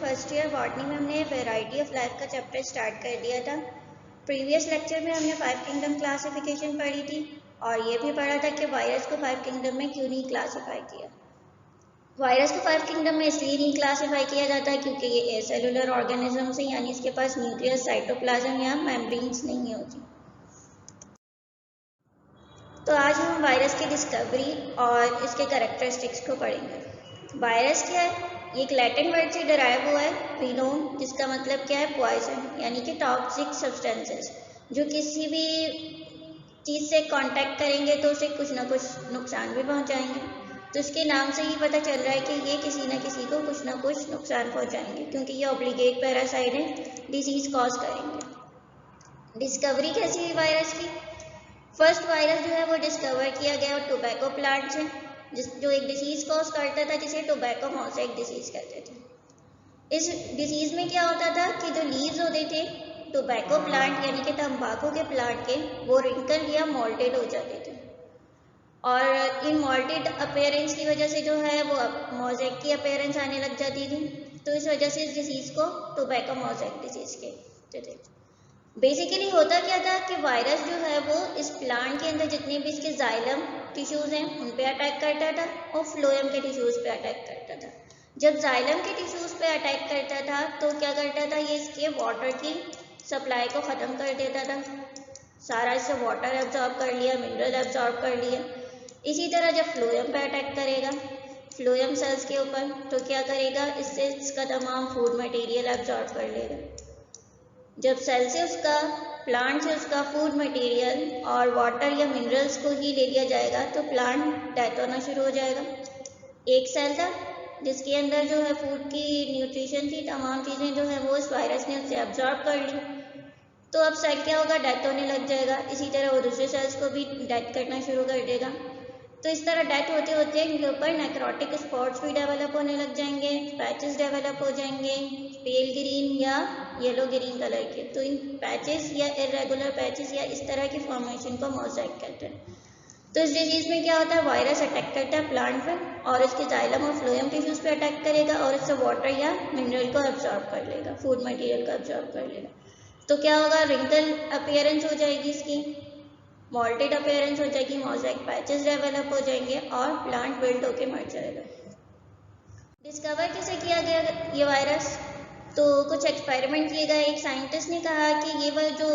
First year botany में हमने variety of life का चैप्टर स्टार्ट कर दिया था। प्रीवियस लेक्चर में हमने 5 किंगडम क्लासिफिकेशन पढ़ी थी और ये भी पढ़ा था कि वायरस को 5 किंगडम में क्यों नहीं क्लासीफाई किया। वायरस को 5 किंगडम में इसलिए नहीं क्लासीफाई किया जाता क्योंकि ये एसेलुलर ऑर्गेनिज्म है, यानी इसके पास न्यूक्लियस, साइटोप्लाज्म या मेम्ब्रेन्स नहीं होती। तो आज हम वायरस की डिस्कवरी और इसके कैरेक्टरिस्टिक्स को पढ़ेंगे। वायरस क्या है? ये एक लैटिन वर्ड से डिराइव हुआ है, विनोम, जिसका मतलब क्या है? पॉइजन, यानी कि टॉक्सिक सब्सटेंसेस जो किसी भी चीज़ से कांटेक्ट करेंगे तो उसे कुछ ना कुछ नुकसान भी पहुंचाएंगे। तो इसके नाम से ही पता चल रहा है कि ये किसी न किसी को कुछ ना कुछ नुकसान पहुंचाएंगे, क्योंकि ये ऑब्लिगेट पैरासाइट है, डिजीज कॉज करेंगे। डिस्कवरी कैसी हुई वायरस की? फर्स्ट वायरस जो है वो डिस्कवर किया गया टोबैको प्लांट से, जो एक डिसीज कॉज करता था, जिसे टोबैको मोज़ेक डिसीज कहते थे। इस डिसीज में क्या होता था कि जो लीव्स होते थे टोबैको प्लांट यानी कि तंबाकू के प्लांट के, वो रिंकल या मोल्टेड हो जाते थे और इन मोल्टेड अपीयरेंस की वजह से जो है वो मोज़ेक की अपीयरेंस आने लग जाती थी। तो इस वजह से इस डिसीज को टोबैको मोज़ेक डिसीज कहते थे। बेसिकली होता क्या था कि वायरस जो है वो इस प्लांट के अंदर जितने भी इसके जाइलम टिश्यूज हैं उन पे अटैक करता था और फ्लोएम के टिश्यूज पे अटैक करता था। जब जाइलम के टिश्यूज पे अटैक करता था तो क्या करता था, ये इसके वाटर की सप्लाई को ख़त्म कर देता था। सारा इससे वाटर एब्जॉर्ब कर लिया, मिनरल एब्जॉर्ब कर लिया। इसी तरह जब फ्लोएम पे अटैक करेगा, फ्लोएम सेल्स के ऊपर, तो क्या करेगा, इससे इसका तमाम फूड मटेरियल एब्जॉर्ब कर लेगा। जब सेल से उसका, प्लांट से उसका फूड मटेरियल और वाटर या मिनरल्स को ही ले लिया जाएगा तो प्लांट डेथ होना शुरू हो जाएगा। एक सेल था जिसके अंदर जो है फूड की न्यूट्रिशन थी, तमाम चीज़ें जो है वो इस वायरस ने उससे एब्जॉर्ब कर ली। तो अब सेल क्या होगा, डेथ होने लग जाएगा। इसी तरह वो दूसरे सेल्स को भी डेथ करना शुरू कर देगा। तो इस तरह डेथ होते होते इनके ऊपर नेक्रोटिक स्पॉट्स भी डेवलप होने लग जाएंगे, पैचेस डेवलप हो जाएंगे पेल ग्रीन या येलो ग्रीन कलर के। तो इन पैचेस या इरेगुलर पैचेस या इस तरह की फॉर्मेशन को मोज़ेक कहते हैं। तो इस डिजीज में क्या होता है, वायरस अटैक करता है प्लांट पर और इसके जाइलम और फ्लोएम टिश्यूज पे अटैक करेगा और इससे वाटर या मिनरल को एब्जॉर्ब कर लेगा, फूड मटेरियल को एब्जॉर्ब कर लेगा। तो क्या होगा, रिंकल अपीयरेंस हो जाएगी इसकी, मोल्टेड अपीयरेंस हो जाएगी, मोज़ेक पैचेस डेवलप हो जाएंगे और प्लांट बिल्ड होके मर जाएगा। डिस्कवर कैसे किया गया ये वायरस? तो कुछ एक्सपेरिमेंट किए गए। एक साइंटिस्ट ने कहा कि ये वह जो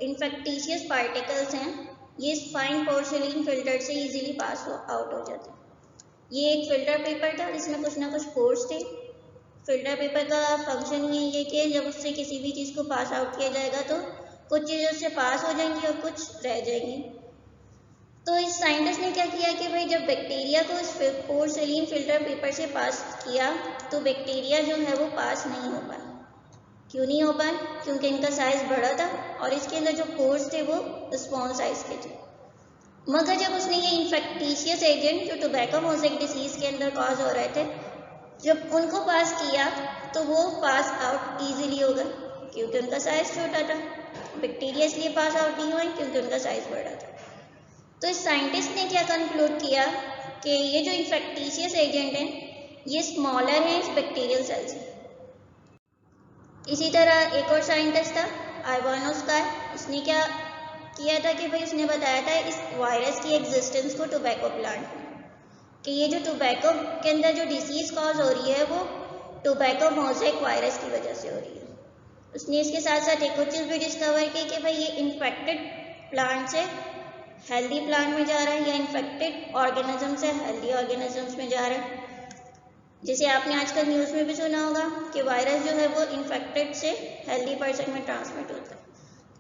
इन्फेक्टिशियस पार्टिकल्स हैं ये इस फाइन पोर्सिलिन फिल्टर से इजीली पास आउट हो जाते हैं। ये एक फिल्टर पेपर था जिसमें कुछ ना कुछ पोर्स थे। फिल्टर पेपर का फंक्शन ये कि जब उससे किसी भी चीज़ को पास आउट किया जाएगा तो कुछ चीज़ें उससे पास हो जाएंगी और कुछ रह जाएंगी। तो इस साइंटिस्ट ने क्या किया कि भाई जब बैक्टीरिया को इस पोर्सिलिन फिल्टर पेपर से पास किया तो बैक्टीरिया जो है वो पास नहीं हो पाए। क्यों नहीं हो पाए? क्योंकि इनका साइज बड़ा था और इसके अंदर जो पोर्स थे वो स्मॉल साइज के थे। मगर जब उसने ये इन्फेक्टिशियस एजेंट जो टोबैको मोज़ेक डिसीज के अंदर कॉज हो रहे थे, जब उनको पास किया तो वो पास आउट ईजिली हो गए क्योंकि उनका साइज छोटा था। बैक्टीरिया इसलिए पास आउट नहीं हुए क्योंकि उनका साइज बड़ा था। तो इस साइंटिस्ट ने क्या कंक्लूड किया कि ये जो इन्फेक्टिशियस एजेंट है ये स्मॉलर है इस बैक्टीरियल सेल से। इसी तरह एक और साइंटिस्ट था आइवानोस्कार, उसने क्या किया था कि भाई उसने बताया था इस वायरस की एग्जिस्टेंस को टोबैको प्लांट में, कि ये जो टोबैको के अंदर जो डिसीज कॉज हो रही है वो टोबैको मोज़ेक वायरस की वजह से हो रही है। उसने इसके साथ साथ एक और चीज़ भी डिस्कवर की कि भाई ये इन्फेक्टेड प्लांट से हेल्दी प्लांट में जा रहा है या इन्फेक्टेड ऑर्गेनिज्म से हेल्दी ऑर्गेनिजम्स में जा रहा है। जैसे आपने आजकल न्यूज़ में भी सुना होगा कि वायरस जो है वो इन्फेक्टेड से हेल्दी पर्सन में ट्रांसमिट होता है।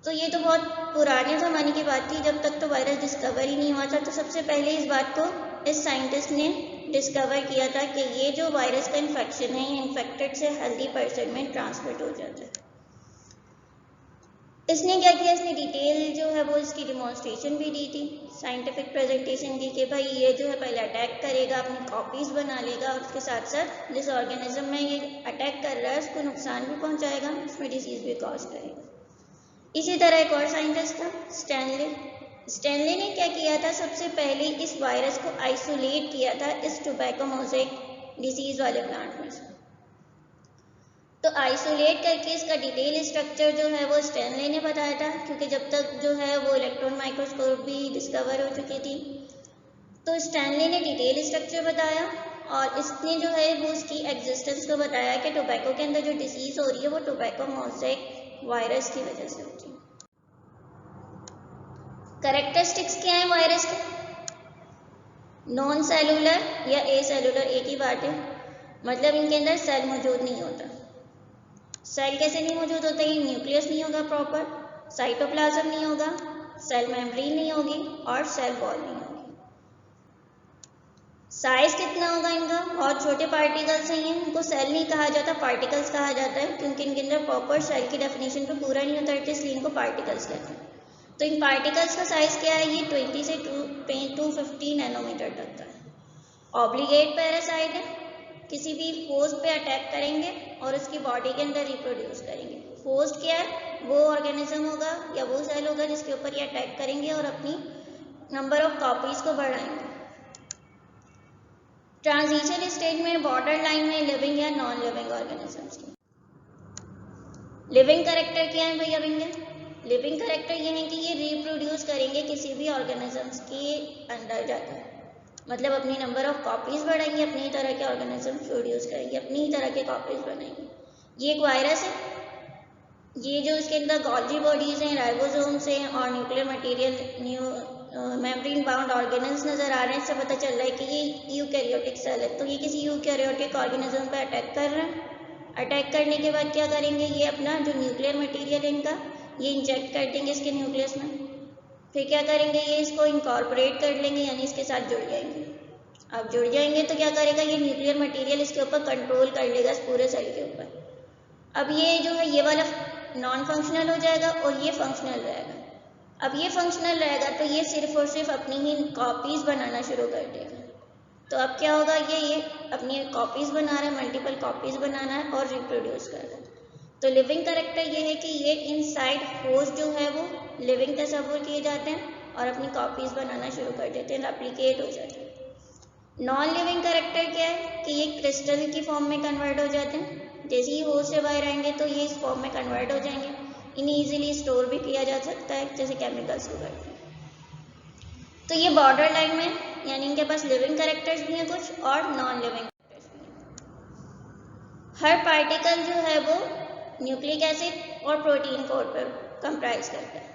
तो ये तो बहुत पुराने ज़माने की बात थी, जब तक तो वायरस डिस्कवर ही नहीं हुआ था। तो सबसे पहले इस बात को इस साइंटिस्ट ने डिस्कवर किया था कि ये जो वायरस का इन्फेक्शन है ये इन्फेक्टेड से हेल्दी पर्सन में ट्रांसमिट हो जाता है। इसने क्या किया, इसने डिटेल जो है वो इसकी डिमॉन्स्ट्रेशन भी दी थी, साइंटिफिक प्रेजेंटेशन दी कि भाई ये जो है पहले अटैक करेगा, अपनी कॉपीज़ बना लेगा और उसके साथ साथ जिस ऑर्गेनिज्म में ये अटैक कर रहा है उसको नुकसान भी पहुंचाएगा, उसमें डिसीज़ भी कॉज करेगा। इसी तरह एक और साइंटिस्ट था स्टैनली ने क्या किया था, सबसे पहले इस वायरस को आइसोलेट किया था इस टोबैको मोज़ेक डिसीज़ वाले प्लांट में से। तो आइसोलेट करके इसका डिटेल स्ट्रक्चर जो है वो स्टैनले ने बताया था, क्योंकि जब तक जो है वो इलेक्ट्रॉन माइक्रोस्कोप भी डिस्कवर हो चुकी थी। तो स्टैनले ने डिटेल स्ट्रक्चर बताया और इसने जो है वो उसकी एग्जिस्टेंस को बताया कि टोबैको के अंदर जो डिसीज हो रही है वो टोबैको मोज़ेक वायरस की वजह से होती है। कैरेक्टरिस्टिक्स क्या है वायरस के? नॉन सेलुलर या ए सेलुलर एक ही बात है, मतलब इनके अंदर सेल मौजूद नहीं होता। सेल कैसे नहीं मौजूद होता? ये न्यूक्लियस नहीं होगा प्रॉपर, साइटोप्लाज्म नहीं होगा, सेल मेम्ब्रेन नहीं होगी और सेल वॉल नहीं होगी। साइज कितना होगा इनका? बहुत छोटे पार्टिकल्स हैं ये, इनको सेल नहीं कहा जाता, पार्टिकल्स कहा जाता है, क्योंकि इनके अंदर प्रॉपर सेल की डेफिनेशन पे पूरा नहीं उतरते, इसलिए इनको पार्टिकल्स कहते हैं। तो इन पार्टिकल्स का साइज क्या है? ये 20 से 250 नैनोमीटर तक का है। ऑब्लिगेट पैरासाइट है, किसी भी होस्ट पे अटैक करेंगे और उसकी बॉडी के अंदर रिप्रोड्यूस करेंगे। होस्ट क्या है? वो ऑर्गेनिज्म होगा या वो सेल होगा जिसके ऊपर ये अटैक करेंगे और अपनी नंबर ऑफ कॉपीज को बढ़ाएंगे। ट्रांजिशन स्टेज में बॉर्डर लाइन में लिविंग या नॉन लिविंग ऑर्गेनिजम्स की। लिविंग करेक्टर क्या है भैया इनके? लिविंग करेक्टर ये है कि ये रिप्रोड्यूस करेंगे किसी भी ऑर्गेनिजम्स के अंदर जाकर, मतलब अपनी नंबर ऑफ कॉपीज बढ़ाएंगे, अपनी तरह के ऑर्गेनिज्म प्रोड्यूस करेंगे, अपनी तरह के कॉपीज बनाएंगे। ये एक वायरस है। ये जो इसके अंदर गॉल्जी बॉडीज हैं, राइबोसोम्स हैं और nuclear material membrane bound organelles नजर आ रहे हैं, इससे पता चल रहा है कि ये यूकैरियोटिक सेल है। तो ये किसी यूकैरियोटिक ऑर्गेनिज्म पर अटैक कर रहे हैं। अटैक करने के बाद क्या करेंगे? ये अपना जो न्यूक्लियर मटेरियल है इनका ये इंजेक्ट कर देंगे इसके न्यूक्लियस में। फिर क्या करेंगे? ये इसको इनकॉर्पोरेट कर लेंगे, यानी इसके साथ जुड़ जाएंगे। अब जुड़ जाएंगे तो क्या करेगा? ये न्यूक्लियर मटेरियल इसके ऊपर कंट्रोल कर लेगा, इस पूरे सेल के ऊपर। अब ये जो है ये वाला नॉन फंक्शनल हो जाएगा और ये फंक्शनल रहेगा। अब ये फंक्शनल रहेगा तो ये सिर्फ और सिर्फ अपनी ही कॉपीज बनाना शुरू कर देगा। तो अब क्या होगा? ये अपनी कॉपीज बना रहा है, मल्टीपल कॉपीज बनाना है और रिप्रोड्यूस कर रहा है। तो लिविंग करेक्टर ये है कि ये इनसाइड होस्ट जो है वो लिविंग तस्वुर किए जाते हैं और अपनी कॉपीज बनाना शुरू कर देते हैं, रेप्लिकेट हो जाते हैं। नॉन लिविंग करेक्टर क्या है? कि ये क्रिस्टल की फॉर्म में कन्वर्ट हो जाते हैं। जैसे ही होस्ट से बाहर आएंगे तो ये इस फॉर्म में कन्वर्ट हो जाएंगे। इन्हें इजीली स्टोर भी किया जा सकता है, जैसे केमिकल्स को करते हैं। तो ये बॉर्डर लाइन में, यानी इनके पास लिविंग करेक्टर्स भी हैं कुछ और नॉन लिविंग करेक्टर्स भी हैं। हर पार्टिकल जो है वो न्यूक्लिक एसिड और प्रोटीन कोड पर कंप्राइज करता है।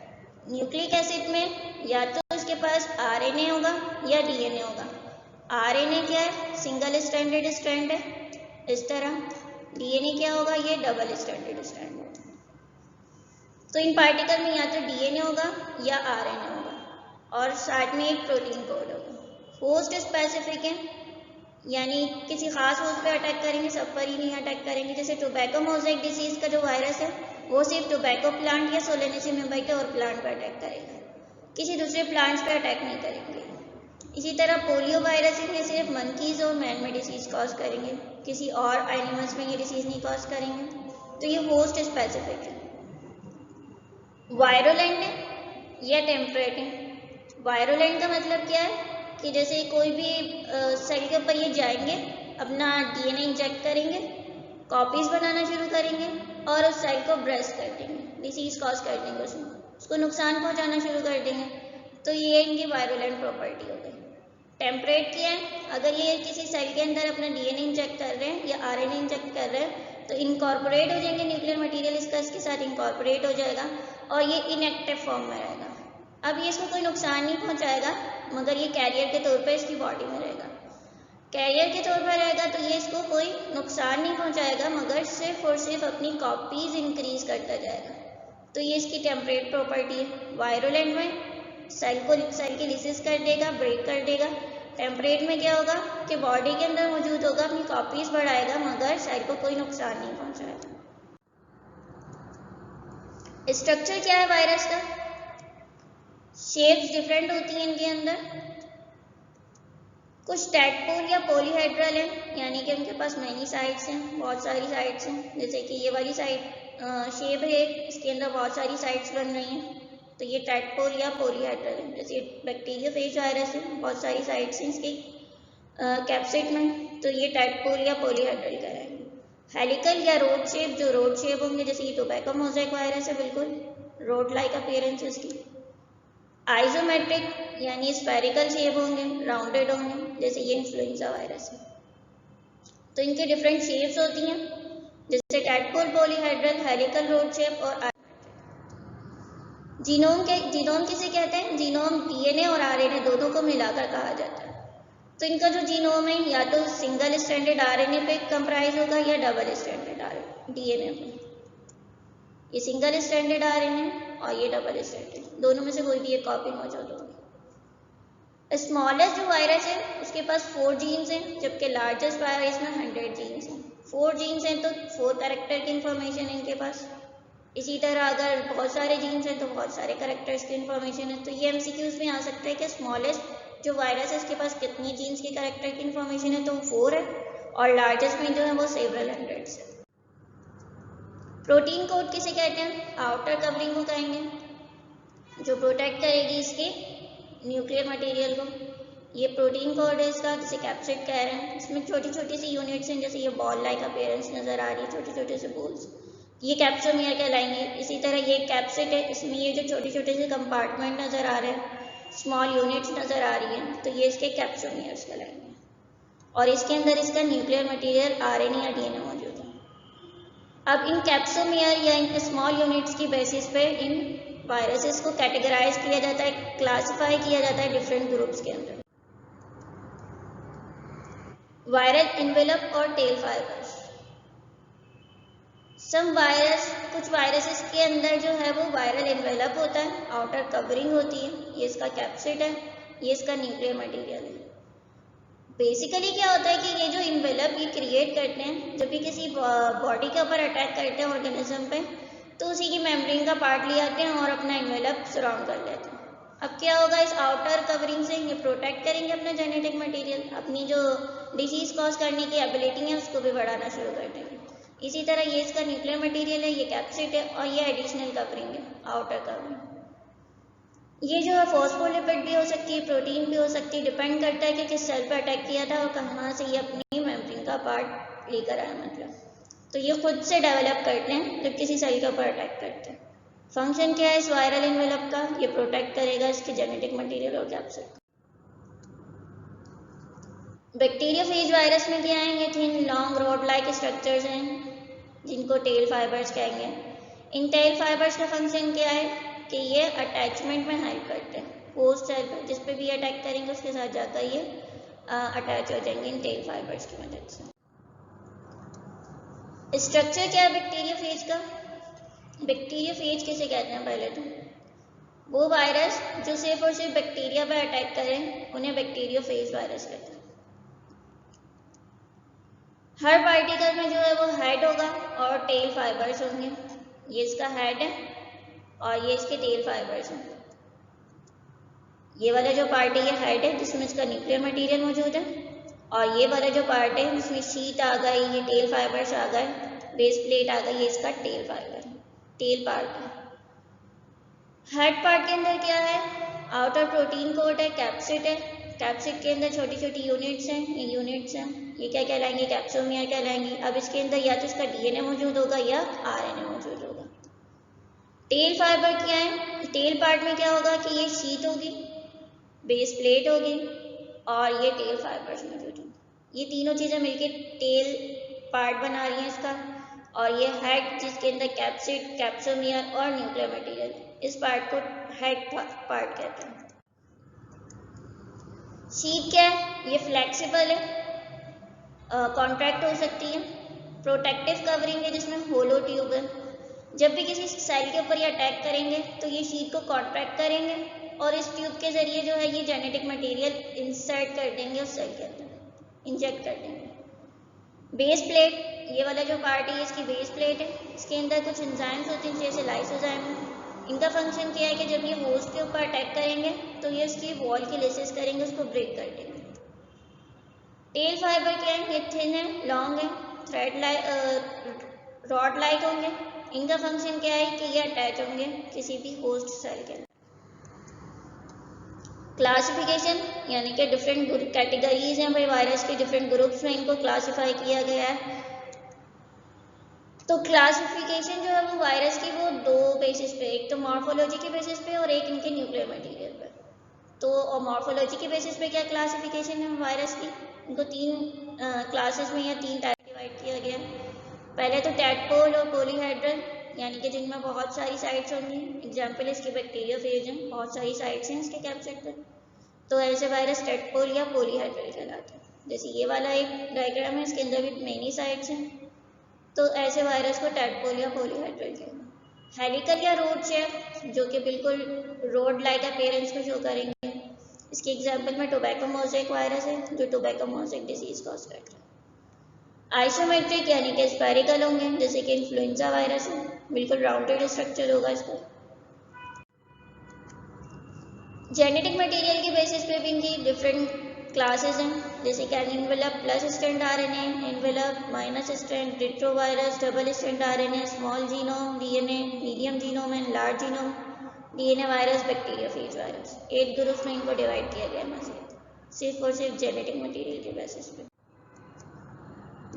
न्यूक्लिक एसिड में या तो इसके पास आरएनए होगा या डीएनए होगा। आरएनए क्या है? सिंगल स्ट्रैंडेड स्ट्रैंड है इस तरह। डीएनए क्या होगा? ये डबल स्ट्रैंडेड स्ट्रैंड होगा। तो इन पार्टिकल में या तो डीएनए होगा या आरएनए होगा और साथ में एक प्रोटीन कोड होगा। होस्ट स्पेसिफिक है, यानी किसी खास होस्ट पे अटैक करेंगे, सब पर ही नहीं अटैक करेंगे। जैसे टोबैको मोज़ेक डिसीज का जो वायरस है वो सिर्फ टोबैको प्लांट या सोलेनेसियम के और प्लांट पर अटैक करेगा, किसी दूसरे प्लांट्स पर अटैक नहीं करेंगे। इसी तरह पोलियो वायरस में सिर्फ मंकीज और मैन में डिसीज कॉज करेंगे, किसी और एनिमल्स में ये डिसीज नहीं कॉज करेंगे। तो ये होस्ट स्पेसिफिक है। वायरोलेंट है या टेम्परेट है। वायरोलेंट का मतलब क्या है? कि जैसे कोई भी सेल के ऊपर ये जाएंगे, अपना डीएनए इंजेक्ट करेंगे, कॉपीज बनाना शुरू करेंगे और उस सेल को ब्रेस्ट कर देंगे, डिसीज कॉज कर देंगे, उसको नुकसान पहुंचाना शुरू कर देंगे। तो ये इनकी वायरोलेंट प्रॉपर्टी हो गई। टेम्परेट क्या है? अगर ये किसी सेल के अंदर अपना डीएनए इंजेक्ट कर रहे हैं या आरएनए इंजेक्ट कर रहे हैं तो इनकॉर्पोरेट हो जाएंगे, न्यूक्लियर मटेरियल इसका इसके साथ इनकॉर्पोरेट हो जाएगा और ये इनएक्टिव फॉर्म में रहेगा। अब ये इसको कोई नुकसान नहीं पहुंचाएगा, मगर ये कैरियर के तौर पर इसकी बॉडी में रहेगा। कैरियर के तौर पर रहेगा तो ये इसको कोई नुकसान नहीं पहुंचाएगा, मगर सिर्फ और सिर्फ अपनी कॉपीज इंक्रीज करता जाएगा। तो ये इसकी टेम्परेट प्रॉपर्टी है। वायरोलेंट में सेल की लिसिस कर देगा, ब्रेक कर देगा। टेम्परेट में क्या होगा कि बॉडी के अंदर मौजूद होगा, अपनी कॉपीज बढ़ाएगा, मगर सेल को कोई नुकसान नहीं पहुंचाएगा। स्ट्रक्चर क्या है वायरस का? शेप्स डिफरेंट होती हैं इनके अंदर। कुछ टैडपोल या पॉलीहेड्रल हैं, यानी कि उनके पास मैनी साइड्स हैं, बहुत सारी साइड्स हैं। जैसे कि ये वाली साइड शेप है, इसके अंदर बहुत सारी साइड्स बन रही हैं, तो ये टैडपोल या पॉलीहेड्रल है। जैसे बैक्टीरियोफेज वायरस है, बहुत सारी साइड्स हैं इसकी कैप्सिड में, तो ये टैडपोल या पॉलीहेड्रल का है। हेलिकल या रोड शेप, जो रोड शेप होंगे, जैसे ये टोबैको मोज़ेक वायरस है, बिल्कुल रोड लाइक अपीयरेंस इसकी। आइसोमेट्रिक यानी स्फेरिकल शेप होंगे, राउंडेड होंगे, जैसे ये इन्फ्लुएंजा वायरस है। तो इनके डिफरेंट शेप्स होती हैं, जैसे tadpole polyhedral, helical, rod shape और जीनोम किसे कहते हैं? जीनोम डीएनए और आरएनए दोनों को मिलाकर कहा जाता है। तो इनका जो जीनोम है या तो सिंगल स्ट्रैंडेड आरएनए पे कंप्राइज होगा या डबल स्ट्रैंडेड डीएनए पे। ये सिंगल स्ट्रैंडेड आरएनए और ये डबल स्ट्रैंडेड, दोनों में से कोई भी एक कॉपी मौजूद होगी। स्मॉलेस्ट जो वायरस है उसके पास 4 जीन्स हैं, जबकि लार्जेस्ट वायरस में 100 जीन्स हैं। 4 जीन्स हैं तो 4 कैरेक्टर की इंफॉर्मेशन है इनके पास। इसी तरह अगर बहुत सारे जीन्स हैं तो बहुत सारे कैरेक्टर्स की इंफॉर्मेशन है। तो ये एमसीक्यूज में आ सकता है कि स्मॉलेस्ट जो वायरस है उसके पास कितनी जीन्स की कैरेक्टर की इंफॉर्मेशन है, तो 4 है, और लार्जेस्ट में जो है वो सेवरल हंड्रेड्स है। प्रोटीन कोड किसे कहते हैं? आउटर कवरिंग को कहेंगे, जो प्रोटेक्ट करेगी इसके न्यूक्लियर मटेरियल को। ये प्रोटीन कोड है इसका, जिसे कैप्सिड कह रहे हैं। इसमें छोटी छोटी सी यूनिट्स हैं, जैसे ये बॉल लाइक अपीयरेंस नजर आ रही है, छोटे छोटे से बॉल्स, ये कैप्सोमियर कहलाएंगे। इसी तरह ये कैप्सिड है, इसमें ये जो छोटे छोटे से कंपार्टमेंट नजर आ रहे हैं, स्मॉल यूनिट्स नजर आ रही हैं, तो ये इसके कैप्सोमियर्स कहलाएंगे। और इसके अंदर इसका न्यूक्लियर मटेरियल आरएनए या डीएनए मौजूद है। अब इन कैप्सोमियर या इन स्मॉल यूनिट्स की बेसिस पे इन वायरसेस को कैटेगराइज किया जाता है, क्लासिफाई किया जाता है डिफरेंट ग्रुप्स के अंदर। वायरल एनवेलप और टेल फाइबर्स। कुछ वायरसेस के अंदर जो है वो वायरल एनवेलप होता है, आउटर कवरिंग होती है, ये इसका कैप्सिड है, ये इसका न्यूक्लियर मटेरियल है। बेसिकली क्या होता है कि ये जो एनवेलप ये क्रिएट करते हैं, जब भी किसी बॉडी के ऊपर अटैक करते हैं ऑर्गेनिज्म पे, तो उसी की मेम्ब्रेन का पार्ट ले आते हैं और अपना एनवेलप सराउंड कर लेते हैं। अब क्या होगा, इस आउटर कवरिंग से ये प्रोटेक्ट करेंगे अपना जेनेटिक मटेरियल, अपनी जो डिसीज कॉज करने की एबिलिटी है उसको भी बढ़ाना शुरू कर देंगे। इसी तरह ये इसका न्यूक्लियर मटेरियल है, ये कैप्सिड है, और ये एडिशनल कवरिंग है, आउटर कवरिंग। ये जो है फॉस्फोलिपिड भी हो सकती है, प्रोटीन भी हो सकती है, डिपेंड करता है कि किस सेल पर अटैक किया था और कहाँ से ये अपनी मेम्ब्रेन का पार्ट लेकर आया। मतलब तो ये खुद से डेवलप करते हैं जब किसी सेल के ऊपर अटैक करते हैं। फंक्शन क्या है इस वायरल एनवेलप का? ये प्रोटेक्ट करेगा इसके जेनेटिक मटेरियल और कैप्सिड। बैक्टीरियोफेज वायरस में क्या है, ये thin long rod like structures हैं जिनको टेल फाइबर्स कहेंगे। इन टेल फाइबर्स का फंक्शन क्या है कि ये अटैचमेंट में हेल्प करते हैं होस्ट सेल पर, जिस पे भी अटैक करेंगे उसके साथ जाकर ये अटैच हो जाएंगे इन टेल फाइबर्स की मदद से। स्ट्रक्चर क्या है बैक्टीरियोफेज का? बैक्टीरियोफेज किसे कहते हैं? पहले तो वो वायरस जो सिर्फ और सिर्फ बैक्टीरिया पर अटैक करें उन्हें बैक्टीरियोफेज वायरस कहते हैं। हर पार्टिकल में जो है वो हेड होगा और टेल फाइबर्स होंगे। ये इसका हेड है और ये इसके टेल फाइबर्स हैं। ये वाला जो पार्ट है ये हेड है जिसमें इसका न्यूक्लियर मटेरियल मौजूद है, और ये वाला जो पार्ट है जिसमें शीट आ गई, ये टेल फाइबर्स आ गए, बेस प्लेट आ गई, ये इसका टेल फाइबर टेल पार्ट है। हेड पार्ट के अंदर क्या है? आउटर प्रोटीन कोट है, कैप्सिड है। कैप्सिड के अंदर छोटी छोटी यूनिट्स हैं, ये यूनिट्स हैं, ये क्या कहलाएंगे? कैप्सोमियर कहलाएंगे। अब इसके अंदर या तो इसका डीएनए मौजूद होगा या आरएनए मौजूद होगा। टेल फाइबर क्या है? टेल पार्ट में क्या होगा कि ये शीट होगी, बेस प्लेट होगी और ये टेल फाइबर्स मौजूद होंगे। ये तीनों चीज़ें मिलकर टेल पार्ट बना रही हैं इसका, और ये हेड जिसके अंदर कैप्सिड, कैप्सोमियर और न्यूक्लियर मटेरियल, इस पार्ट को हेड पार्ट कहते हैं। शीट क्या है? ये फ्लेक्सिबल है, कॉन्ट्रैक्ट हो सकती है। प्रोटेक्टिव कवरिंग है जिसमें होलो ट्यूब है। जब भी किसी सेल के ऊपर ये अटैक करेंगे तो ये शीट को कॉन्ट्रैक्ट करेंगे और इस ट्यूब के जरिए जो है ये जेनेटिक मटेरियल इंसर्ट कर देंगे उस सेल के अंदर, इंजेक्ट कर देंगे। बेस प्लेट, ये वाला जो पार्ट है इसकी बेस प्लेट है। इसके अंदर कुछ एंजाइम्स होते हैं जैसे लाइसोजाइम। इनका फंक्शन क्या है कि जब ये होस्ट के ऊपर अटैक करेंगे तो ये उसकी वॉल की लेसेस करेंगे, उसको ब्रेक कर देंगे। टेल फाइबर क्या है? ये थिन है, लॉन्ग है, थ्रेड लाइक रॉड लाइक होंगे। इनका फंक्शन क्या है कि ये अटैच होंगे किसी भी होस्ट सेल के अंदर। क्लासिफिकेशन यानी कि डिफरेंट कैटेगरीज हैं भाई वायरस के, डिफरेंट ग्रुप्स में इनको क्लासिफाई किया गया है। तो क्लासिफिकेशन जो है वो वायरस की वो दो बेसिस पे, एक तो मॉर्फोलॉजी के बेसिस पे और एक इनके न्यूक्लियर मटेरियल पे। तो मॉर्फोलॉजी के बेसिस पे क्या क्लासिफिकेशन है वायरस की, इनको तीन क्लासेस में या तीन टाइप डिवाइड किया गया। पहले तो टैडपोल और पॉलीहेड्रल, यानी कि जिनमें बहुत सारी साइट्स होंगी। एग्जाम्पल इसकी बैक्टीरियोफेज है, बहुत सारी साइट्स हैं इसके कैप्सिड पर। तो ऐसे वायरस टैडपोल या पॉलीहेड्रल कहलाते हैं। जैसे ये वाला एक डायग्राम है, इसके अंदर भी मेनी साइट्स हैं, तो ऐसे वायरस को टैडपोल या पॉलीहेड्रल कहते हैं। हेलिकल या रोड शेप, जो कि बिल्कुल रोड लाइक अपीयरेंस को शो करेंगे। इसके एग्जाम्पल में टोबैको मोज़ेक वायरस है, जो टोबैको मोज़ेक डिजीज कॉज करता है। आइसोमेट्रिक यानी कि स्पेरिकल होंगे, जैसे कि इन्फ्लुएंजा वायरस है, बिल्कुल राउंडेड स्ट्रक्चर होगा इसका। जेनेटिक मटेरियल के बेसिस पे भी इनकी डिफरेंट क्लासेस हैं, जैसे कि envelope plus strand RNA, envelope minus strand retrovirus, double strand RNA, small genome DNA, medium genome and large genome DNA virus, bacteriophage virus. 8 groups में इनको डिवाइड किया गया मजीद, सिर्फ और सिर्फ जेनेटिक मटेरियल के बेसिस पे।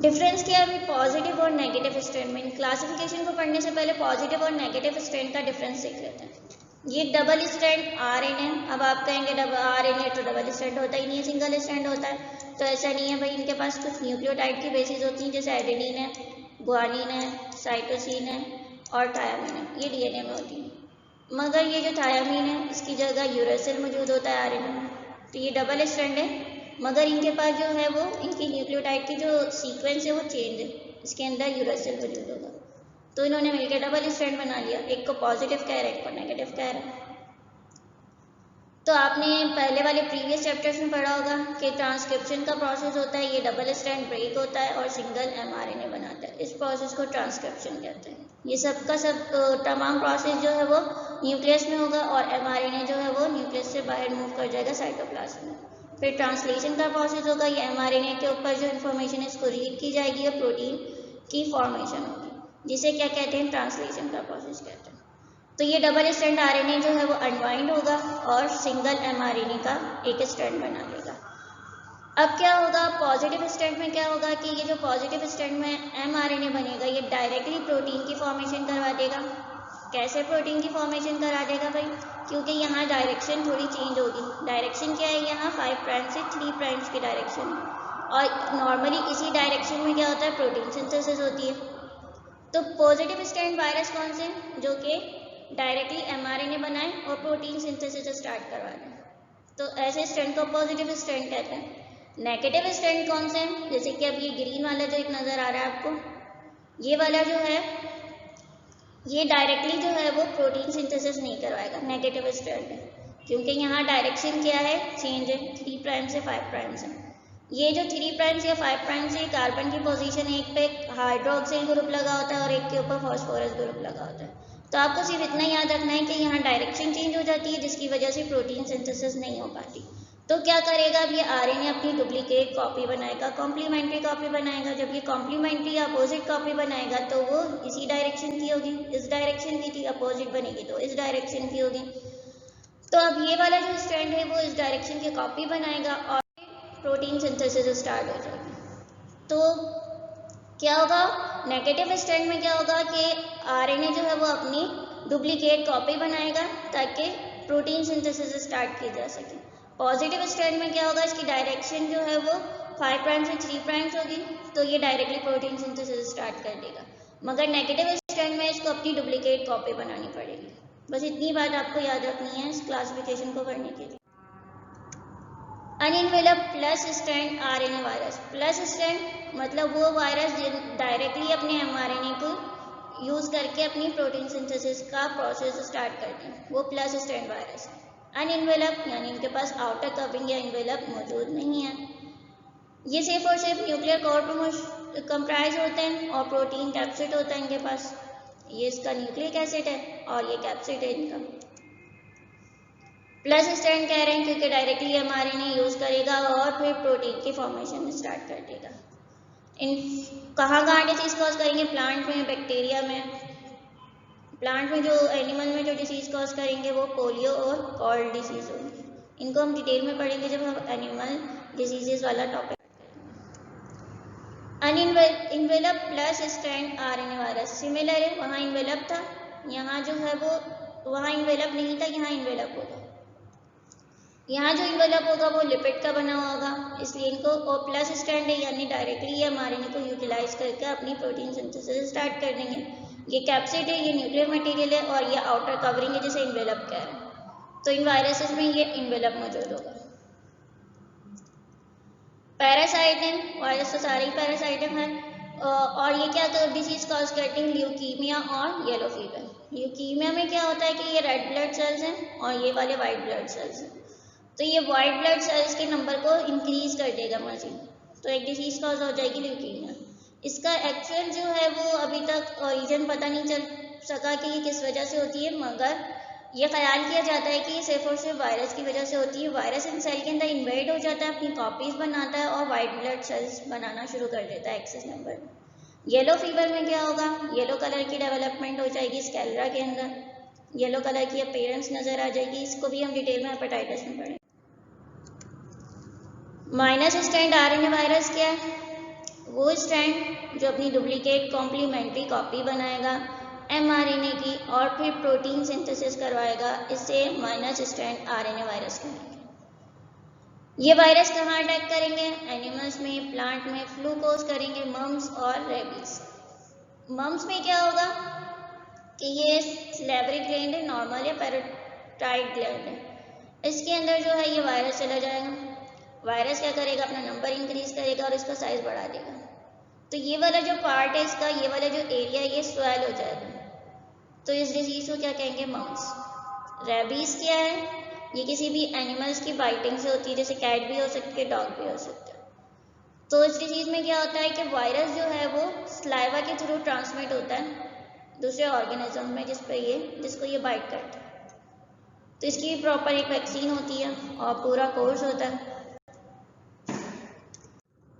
डिफरेंस क्या है अभी पॉजिटिव और नेगेटिव स्ट्रैंड में। क्लासिफिकेशन को पढ़ने से पहले पॉजिटिव और नेगेटिव स्ट्रैंड का डिफरेंस देख लेते हैं। ये डबल स्ट्रैंड आरएनए, अब आप कहेंगे डबल आरएनए तो डबल स्ट्रैंड होता ही नहीं है, सिंगल स्ट्रैंड होता है। तो ऐसा नहीं है भाई, इनके पास कुछ न्यूक्लियोटाइड की बेसिस होती हैं, जैसे एडेनिन है, गुआनिन है, साइटोसिन है और थायामीन है, ये डीएनए में होती है। मगर ये जो थायामीन है इसकी जगह यूरेसिल मौजूद होता है आरएनए में, तो ये डबल स्ट्रैंड है। मगर इनके पास जो है वो इनकी न्यूक्लियोटाइड की जो सीक्वेंस है वो चेंज है, इसके अंदर यूरेसिल मौजूद होगा, तो इन्होंने मिलकर डबल स्ट्रैंड बना लिया। एक को पॉजिटिव कह रहे हैं, एक को नेगेटिव कह रहे हैं। तो आपने पहले वाले प्रीवियस चैप्टर्स में पढ़ा होगा कि ट्रांसक्रिप्शन का प्रोसेस होता है, ये डबल स्ट्रैंड ब्रेक होता है और सिंगल एमआरएनए बनाता है, इस प्रोसेस को ट्रांसक्रिप्शन कहते हैं। ये सब का सब तमाम प्रोसेस जो है वो न्यूक्लियस में होगा और एमआरएनए जो है वो न्यूक्लियस से बाहर मूव कर जाएगा साइटोप्लाज्म में। फिर ट्रांसलेशन का प्रोसेस होगा, ये एमआरएनए के ऊपर जो इन्फॉर्मेशन है इसको रीड की जाएगी और प्रोटीन की फॉर्मेशन होगी, जिसे क्या कहते हैं, ट्रांसलेशन का प्रोसेस कहते हैं। तो ये डबल स्ट्रैंड आरएनए जो है वो अनवाइंड होगा और सिंगल एमआरएनए का एक स्ट्रैंड बना लेगा। अब क्या होगा पॉजिटिव स्ट्रैंड में, क्या होगा कि ये जो पॉजिटिव स्ट्रैंड में एमआरएनए बनेगा ये डायरेक्टली प्रोटीन की फॉर्मेशन करवा देगा। कैसे प्रोटीन की फॉर्मेशन करा देगा भाई, क्योंकि यहाँ डायरेक्शन थोड़ी चेंज होगी। डायरेक्शन क्या है, यहाँ 5 प्राइम से 3 प्राइम्स की डायरेक्शन है और नॉर्मली इसी डायरेक्शन में क्या होता है, प्रोटीन सिंथेसिस होती है। तो पॉजिटिव स्ट्रैंड वायरस कौन से, जो कि डायरेक्टली एमआरएनए बनाए और प्रोटीन सिंथेसिस स्टार्ट करवा दें, तो ऐसे स्ट्रैंड को पॉजिटिव स्ट्रैंड कहते हैं। नेगेटिव स्ट्रैंड कौन से हैं, जैसे कि अब ये ग्रीन वाला जो एक नज़र आ रहा है आपको, ये वाला जो है ये डायरेक्टली जो है वो प्रोटीन सिंथेसिस नहीं करवाएगा, नेगेटिव स्ट्रैंड है, क्योंकि यहाँ डायरेक्शन क्या है, चेंज है, 3 प्राइम से 5 प्राइम से। ये जो 3 प्राइम या 5 प्राइम से कार्बन की पोजीशन, एक पे हाइड्रोक्सिल ग्रुप लगा होता है और एक के ऊपर फॉस्फोरस ग्रुप लगा होता है। तो आपको सिर्फ इतना याद रखना है कि यहाँ डायरेक्शन चेंज हो जाती है, जिसकी वजह से प्रोटीन सिंथेसिस नहीं हो पाती। तो क्या करेगा, अब ये आरएनए अपनी डुप्लीकेट कॉपी बनाएगा, कॉम्प्लीमेंट्री कॉपी बनाएगा। जब ये कॉम्प्लीमेंट्री या अपोजिट कॉपी बनाएगा तो वो इसी डायरेक्शन की होगी, इस डायरेक्शन की थी, अपोजिट बनेगी तो इस डायरेक्शन की होगी। तो अब ये वाला जो स्ट्रैंड है वो इस डायरेक्शन की कॉपी बनाएगा और प्रोटीन सिंथेसिस स्टार्ट हो जाएगी। तो क्या होगा, नेगेटिव स्ट्रैंड में क्या होगा कि आरएनए जो है वो अपनी डुप्लीकेट कॉपी बनाएगा ताकि प्रोटीन सिंथेसिस स्टार्ट की जा सके। पॉजिटिव स्ट्रैंड में क्या होगा, इसकी डायरेक्शन जो है वो 5 प्राइम से 3 प्राइम्स होगी, तो ये डायरेक्टली प्रोटीन सिंथेसिस स्टार्ट कर देगा। मगर नेगेटिव स्ट्रैंड में इसको अपनी डुप्लीकेट कॉपी बनानी पड़ेगी। बस इतनी बात आपको याद रखनी है इस क्लासिफिकेशन को करने के लिए। Unenveloped plus strand RNA virus. Plus strand मतलब वो वायरस डायरेक्टली अपने एमआरएनए को यूज़ करके अपनी प्रोटीन सिंथेसिस का प्रोसेस स्टार्ट करते हैं, वो प्लस स्ट्रैंड वायरस है। अनइनवेलप यानी इनके पास आउटर कवरिंग या इनवेलप मौजूद नहीं है। ये सिर्फ और सिर्फ न्यूक्लियर कोर पर कंप्राइज होते हैं और प्रोटीन कैप्सिड होता है इनके पास। ये इसका न्यूक्लिक एसिड है और ये कैप्सिड है इनका। प्लस स्ट्रैंड कह रहे हैं क्योंकि डायरेक्टली एमआरएनए यूज़ करेगा और फिर प्रोटीन की फॉर्मेशन स्टार्ट कर देगा। कहाँ डिसीज कॉज करेंगे, प्लांट में, बैक्टीरिया में। प्लांट में जो एनिमल में जो डिसीज कॉज करेंगे वो पोलियो और कॉल्ड डिसीज होंगी। इनको हम डिटेल में पढ़ेंगे जब हम एनिमल डिजीजेस वाला topic. Unenveloped plus strand RNA virus. Virus similar है, वहाँ इन्वेलप था, यहाँ जो है वो वहाँ इन्वेलप नहीं था, यहाँ इन्वेलप होगा। यहाँ जो इन्वेलप होगा वो लिपिड का बना होगा, इसलिए इनको O प्लस स्ट्रैंड है, यानी डायरेक्टली ये mRNA को यूटिलाइज करके अपनी प्रोटीन सिंथेसिस स्टार्ट कर देंगे। ये कैप्सिड है, ये न्यूक्लियर मटेरियल है और ये आउटर कवरिंग है जिसे इन्वेलप कह रहे हैं। तो इन वायरसेस में ये इन्वेलप मौजूद होगा। पैरासाइटम, वायरस तो सारे ही पैरासाइटम है और ये क्या डिजीज कॉज करते हैं, ल्यूकीमिया और येलो फीवर। ल्यूकीमिया में क्या होता है कि ये रेड ब्लड सेल्स हैं और ये वाले वाइट ब्लड सेल्स हैं, तो ये वाइट ब्लड सेल्स के नंबर को इंक्रीज कर देगा मजीद, तो एक डिजीज कॉज हो जाएगी ल्यूकीमिया। इसका एक्चुअल जो है वो अभी तक ओरिजिन पता नहीं चल सका कि ये किस वजह से होती है, मगर ये ख्याल किया जाता है कि ये सिर्फ और सिर्फ वायरस की वजह से होती है। वायरस इन सेल के अंदर इन्वेड हो जाता है, अपनी कॉपीज बनाता है और वाइट ब्लड सेल्स बनाना शुरू कर देता है एक्सेस नंबर। येलो फीवर में क्या होगा, येलो कलर की डेवलपमेंट हो जाएगी स्कैलरा के अंदर, येलो कलर की अपीयरेंस नजर आ जाएगी। इसको भी हम डिटेल में हेपेटाइटिस में पढ़ेंगे। माइनस स्ट्रैंड आरएनए वायरस क्या है, वो स्ट्रैंड जो अपनी डुप्लीकेट कॉम्प्लीमेंट्री कॉपी बनाएगा mRNA की और फिर प्रोटीन सिंथेसिस करवाएगा, इससे माइनस स्ट्रैंड आरएनए वायरस कहेंगे। ये वायरस कहाँ अटैक करेंगे, एनिमल्स में, प्लांट में, फ्लू कोज करेंगे, मम्स और रेबीज। मम्स में क्या होगा कि ये स्लेवरी ग्लैंड है, नॉर्मल या पैराटाइड ग्लैंड है, इसके अंदर जो है ये वायरस चला जाएगा। वायरस क्या करेगा, अपना नंबर इंक्रीज करेगा और इसका साइज बढ़ा देगा। तो ये वाला जो पार्ट है इसका, ये वाला जो एरिया है ये स्वेल हो जाएगा, तो इस डिजीज को क्या कहेंगे, मम्स। रेबीज क्या है, ये किसी भी एनिमल्स की बाइटिंग से होती है, जैसे कैट भी हो सकती है, डॉग भी हो सकता है। तो इस डिजीज में क्या होता है कि वायरस जो है वो स्लाइवा के थ्रू ट्रांसमिट होता है दूसरे ऑर्गेनिज्म में जिसको ये बाइट करता है। तो इसकी प्रॉपर एक वैक्सीन होती है और पूरा कोर्स होता है।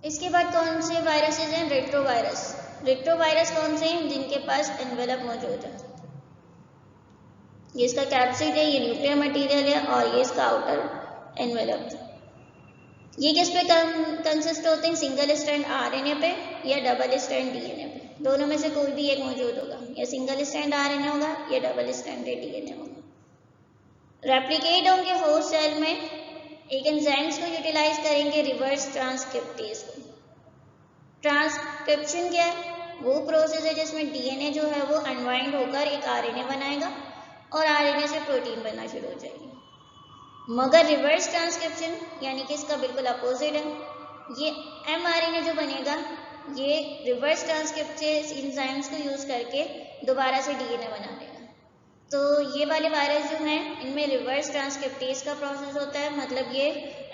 इसके बाद कौन से वायरसेस हैं, रेट्रोवायरस। रेट्रोवायरस कौन से हैं, जिनके पास एनवेलप मौजूद है। ये इसका कैप्सिड है, ये न्यूक्लियर मटेरियल है और ये इसका आउटर एनवेलप। ये किस पे कंसिस्ट होते हैं, सिंगल स्ट्रैंड आरएनए पे या डबल स्ट्रैंड डीएनए पे, दोनों में से कोई भी एक मौजूद होगा, या सिंगल स्ट्रैंड आरएनए होगा या डबल स्ट्रैंडेड डीएनए होगा। रेप्लिकेट होंगे होस्ट सेल में, एक एंजाइम्स को यूटिलाइज करेंगे, रिवर्स ट्रांसक्रिप्टेज को। ट्रांसक्रिप्शन क्या है, वो प्रोसेस है जिसमें डीएनए जो है वो अनवाइंड होकर एक आरएनए बनाएगा और आरएनए से प्रोटीन बनना शुरू हो जाएगी। मगर रिवर्स ट्रांसक्रिप्शन यानी कि इसका बिल्कुल अपोजिट है, ये एमआरएनए जो बनेगा ये रिवर्स ट्रांसक्रिप्टेज एंजाइम्स को यूज करके दोबारा से डीएनए बना देगा। तो ये वाले वायरस जो हैं इनमें रिवर्स ट्रांसक्रिप्टेज का प्रोसेस होता है, मतलब ये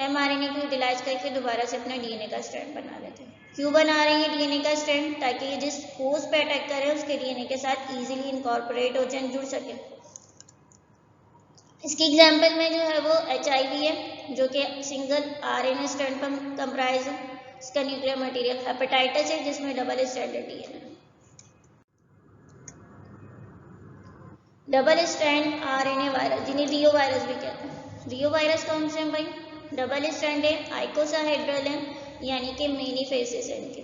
एमआरएनए को यूटिलाइज करके दोबारा से अपना डीएनए का स्ट्रैंड बना लेते हैं। क्यों बना रहे हैं डीएनए का स्ट्रैंड, ताकि ये जिस होस्ट पे अटैक कर रहे हैं उसके डीएनए के साथ इजीली इनकॉर्पोरेट हो जाए, जुड़ सके। इसकी एग्जाम्पल में जो है वो HIV है, जो कि सिंगल आरएनए स्ट्रैंड पर कंप्राइज है, इसका न्यूक्लियर मटेरियल। हेपेटाइटिस है जिसमें double stranded DNA. Double strand RNA virus जिन्हें रियो वायरस भी कहते हैं। रियो वायरस कौन से हैं भाई, डबल स्ट्रैंड है, आइकोसाहेड्रल है, यानी कि मेनी फेसेस है इनके।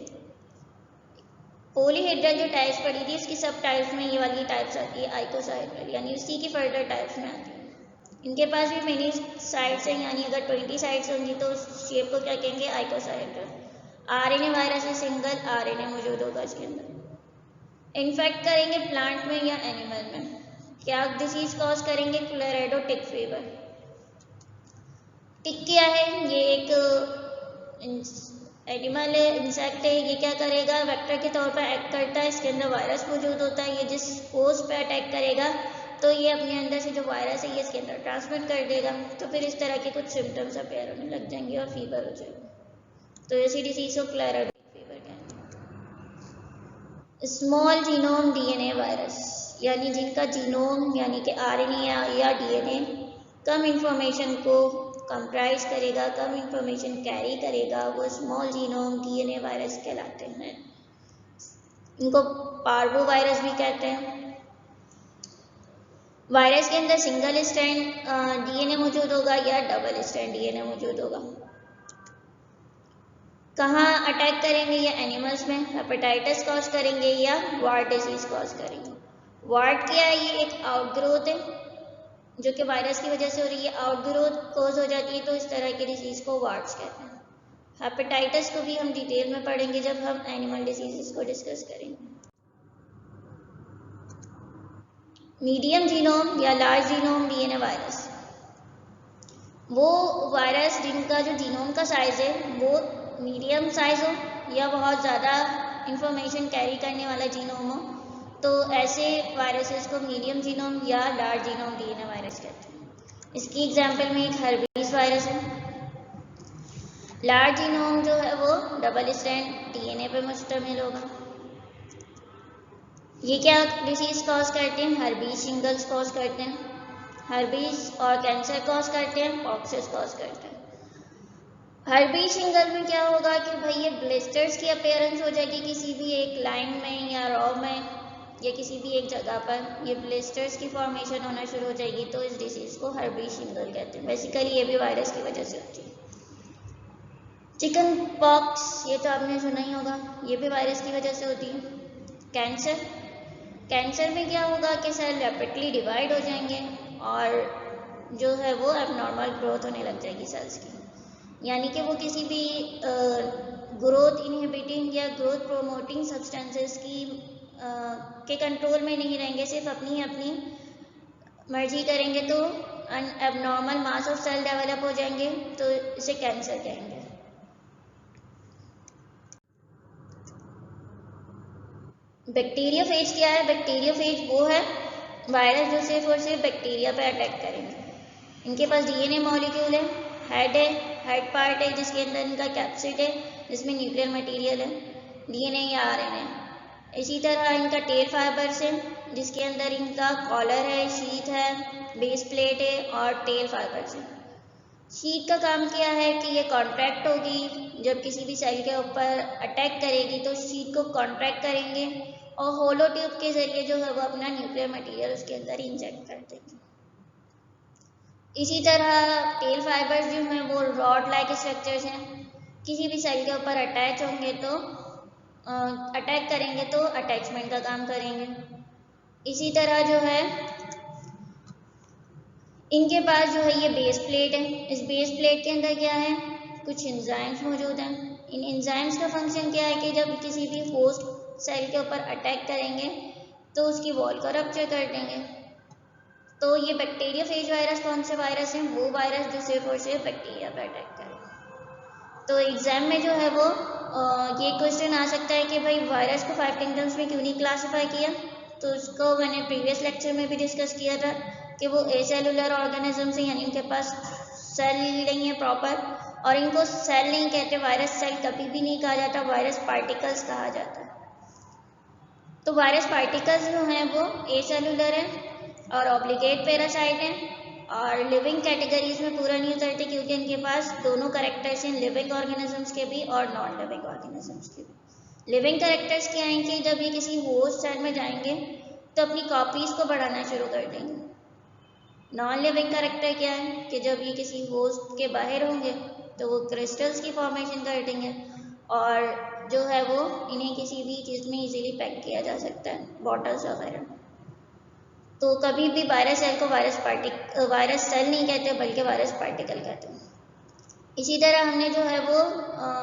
पॉलीहेड्रल जो टाइप्स पढ़ी थी उसकी सब टाइप्स में ये वाली टाइप्स आती है आइकोसाहेड्रल, यानी उसी की फर्दर टाइप्स में आती है। इनके पास भी मेनी साइड्स हैं, यानी अगर 20 साइड्स होंगी तो उस शेप को क्या कहेंगे, आइकोसाहेड्रल। आरएनए वायरस में सिंगल आरएनए मौजूद होगा इसके अंदर। इन्फेक्ट करेंगे प्लांट में या एनिमल में। क्या डिजीज कॉज करेंगे, क्लोरेडो टिक फीवर। टिक क्या है, ये एक एनिमल है, इंसेक्ट है, ये क्या करेगा, वेक्टर के तौर पर एक्ट करता है, इसके अंदर वायरस मौजूद होता है, ये जिस होस्ट पे अटैक करेगा तो ये अपने अंदर से जो वायरस है ये इसके अंदर ट्रांसमिट कर देगा, तो फिर इस तरह के कुछ सिम्टम्स अपेयर होने लग जाएंगे और फीवर हो जाएगा। तो ऐसी डिजीज को क्लोरेडो टिक फीवर कहते हैं। स्मॉल जीनोम डीएनए वायरस, यानी जिनका जीनोम यानी कि आरएनए या डीएनए कम इंफॉर्मेशन को कंप्राइज करेगा, कम इंफॉर्मेशन कैरी करेगा, वो स्मॉल जीनोम डीएनए वायरस कहलाते हैं। इनको पार्वो वायरस भी कहते हैं। वायरस के अंदर सिंगल स्ट्रैंड डीएनए मौजूद होगा या डबल स्ट्रैंड डीएनए मौजूद होगा। कहाँ अटैक करेंगे, या एनिमल्स में हेपेटाइटिस कॉज करेंगे या वार्ड डिजीज कॉज करेंगे। वार्ड क्या है, ये एक आउटग्रोथ है जो कि वायरस की वजह से हो रही है, आउटग्रोथ कॉज हो जाती है, तो इस तरह की डिजीज को वार्ड्स कहते हैं। हेपेटाइटिस को भी हम डिटेल में पढ़ेंगे जब हम एनिमल डिजीजेस को डिस्कस करेंगे। मीडियम जीनोम या लार्ज जीनोम डीएनए वायरस, वो वायरस जिनका जो जीनोम का साइज है वो मीडियम साइज हो या बहुत ज़्यादा इंफॉर्मेशन कैरी करने वाला जीनोम हो, तो ऐसे वायरसेस को मीडियम जीनोम या लार्ज जीनोम डीएनए वायरस कहते हैं। इसकी एग्जांपल में एक हर्बीज वायरस है। लार्ज जीनोम जो है वो डबल स्ट्रैंड डीएनए पे मुश्तमिल होगा। ये क्या डिसीज कॉज करते हैं, हर्बीज शिंगल्स कॉज करते हैं, हर्बीज और कैंसर कॉज करते हैं, पॉक्सिस कॉज करते हैं। हर्बीज शिंगल में क्या होगा कि भाई ये ब्लिस्टर्स की अपीयरेंस हो जाएगी किसी भी एक लाइन में या रॉ में या किसी भी एक जगह पर, ये ब्लिस्टर्स की फॉर्मेशन होना शुरू हो जाएगी, तो इस डिसीज को हर्बीज शिंगल कहते हैं। बेसिकली ये भी वायरस की वजह से होती है। चिकन पॉक्स, ये तो आपने सुना ही होगा, ये भी वायरस की वजह से होती है। कैंसर, कैंसर में क्या होगा कि सेल रैपिडली डिवाइड हो जाएंगे और जो है वो एबनॉर्मल ग्रोथ होने लग जाएगी सेल्स की, यानी कि वो किसी भी ग्रोथ इनहिबिटिंग या ग्रोथ प्रोमोटिंग सब्सटेंसेस की के कंट्रोल में नहीं रहेंगे, सिर्फ अपनी अपनी मर्जी करेंगे, तो abnormal mass of cell develop हो जाएंगे, तो इसे कैंसर कहेंगे। बैक्टीरियोफेज क्या है, बैक्टीरियोफेज वो है वायरस जो सिर्फ और सिर्फ बैक्टीरिया पे अटैक करेंगे। इनके पास डीएनए मॉलिक्यूल है, हेड पार्ट है जिसके अंदर इनका कैप्सिड है जिसमें न्यूक्लियर मटेरियल है, डीएनए या आरएनए। इसी तरह इनका टेल फाइबर्स है जिसके अंदर इनका कॉलर है, शीथ है, बेस प्लेट है और टेल फाइबर्स है। शीट का काम क्या है कि ये कॉन्ट्रैक्ट होगी, जब किसी भी सेल के ऊपर अटैक करेगी तो शीट को कॉन्ट्रैक्ट करेंगे और होलो ट्यूब के जरिए जो है वो अपना न्यूक्लियर मटेरियल उसके अंदर इंजेक्ट कर देंगे। इसी तरह टेल फाइबर्स जो हैं वो रॉड लाइक स्ट्रक्चर्स हैं, किसी भी सेल के ऊपर अटैच होंगे तो अटैक करेंगे तो अटैचमेंट का काम करेंगे। इसी तरह जो है इनके पास जो है ये बेस प्लेट है, इस बेस प्लेट के अंदर क्या है, कुछ एंजाइम्स मौजूद हैं। इन एंजाइम्स का फंक्शन क्या है कि जब किसी भी होस्ट सेल के ऊपर अटैक करेंगे तो उसकी वॉल को रप्चर कर देंगे। तो ये बैक्टीरियोफेज वायरस कौन से वायरस हैं, वो वायरस जो सिर्फ और सिर्फ बैक्टीरिया पर अटैक करें। तो एग्जाम में जो है वो ये क्वेश्चन आ सकता है कि भाई वायरस को 5 किंगडम्स में क्यों नहीं क्लासीफाई किया, तो उसको मैंने प्रीवियस लेक्चर में भी डिस्कस किया था कि वो एसेलुलर ऑर्गेनिजम्स हैं, यानी इनके पास सेल नहीं है प्रॉपर, और इनको सेल नहीं कहते, वायरस सेल कभी भी नहीं कहा जाता, वायरस पार्टिकल्स कहा जाता है। तो वायरस पार्टिकल्स जो हैं वो एसेलुलर हैं और ऑब्लिगेट पैरासाइट हैं और लिविंग कैटेगरीज में पूरा नहीं उतरते क्योंकि इनके पास दोनों कैरेक्टर्स हैं, लिविंग ऑर्गेनिजम्स के भी और नॉन लिविंग ऑर्गेनिजम्स के भी। लिविंग कैरेक्टर्स क्या हैं कि जब ये किसी होस्ट सेल में जाएंगे तो अपनी कॉपीज को बढ़ाना शुरू कर देंगे। नॉन लिविंग कैरेक्टर क्या है कि जब ये किसी होस्ट के बाहर होंगे तो वो क्रिस्टल्स की फॉर्मेशन कर देंगे और जो है वो इन्हें किसी भी चीज़ में इजीली पैक किया जा सकता है, बॉटल्स वगैरह। तो कभी भी वायरस सेल को वायरस सेल नहीं कहते बल्कि वायरस पार्टिकल कहते हैं। इसी तरह हमने जो है वो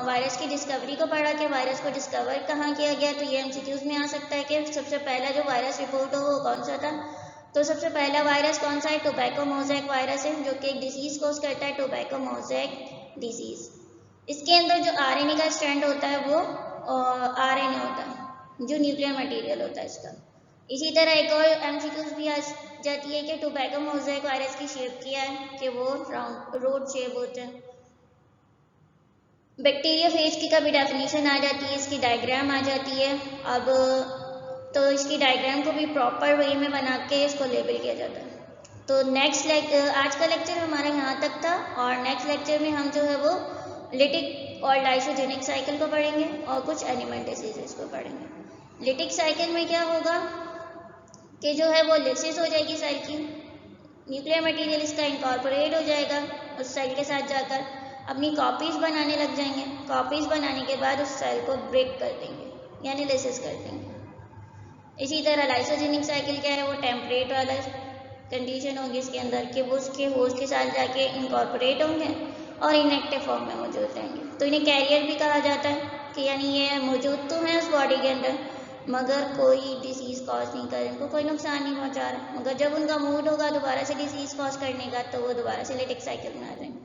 वायरस की डिस्कवरी को पढ़ा कि वायरस को डिस्कवर कहाँ किया गया, तो ये एमसीक्यूज में आ सकता है कि सबसे पहला जो वायरस रिपोर्ट हो वो कौन सा था। तो सबसे पहला वायरस कौन सा है, टोबैको मोज़ेक वायरस है, जो कि एक डिसीज कोज करता है, टोबैको मोज़ेक डिसीज। इसके अंदर जो आरएनए का स्ट्रैंड होता है वो आरएनए होता है जो न्यूक्लियर मटेरियल होता है इसका। इसी तरह एक और एमसीक्यूज भी आ जाती है कि टोबैको मोज़ेक वायरस की शेप क्या है कि वो राउंड रोड शेप होते हैं। बैक्टीरियोफेज की कभी डेफिनेशन आ जाती है, इसकी डायग्राम आ जाती है। अब तो इसकी डायग्राम को भी प्रॉपर वे में बना के इसको लेबल किया जाता है। तो आज का लेक्चर हमारा यहाँ तक था और नेक्स्ट लेक्चर में हम जो है वो लिटिक और लाइसोजेनिक साइकिल को पढ़ेंगे और कुछ एनिमल डिसीजेस को पढ़ेंगे। लिटिक साइकिल में क्या होगा कि जो है वो लिसिस हो जाएगी सेल की, न्यूक्लियर मटेरियल इसका इनकॉर्पोरेट हो जाएगा उस सेल के साथ जाकर अपनी कॉपीज़ बनाने लग जाएंगे। कॉपीज़ बनाने के बाद उस सेल को ब्रेक कर देंगे यानी लिसिस कर देंगे। इसी तरह लाइसोजेनिक साइकिल क्या है, वो टेम्परेट वाला कंडीशन होगी इसके अंदर कि वो उसके होस्ट के साथ जाके इनकॉर्पोरेट होंगे और इनएक्टिव फॉर्म में मौजूद रहेंगे। तो इन्हें कैरियर भी कहा जाता है कि यानी ये मौजूद तो हैं उस बॉडी के अंदर मगर कोई डिसीज़ कॉज नहीं कर रहे, उनको कोई नुकसान नहीं पहुंचा रहा, मगर जब उनका मूड होगा दोबारा से डिसीज़ कॉज करने का तो वो दोबारा से लिटिक साइकिल में आ जाएंगे।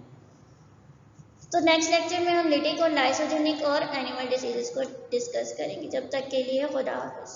तो नेक्स्ट लेक्चर में हम लिटिक और लाइसोजेनिक और एनिमल डिसीजेस को डिस्कस करेंगे। जब तक के लिए खुदा हाफिज़।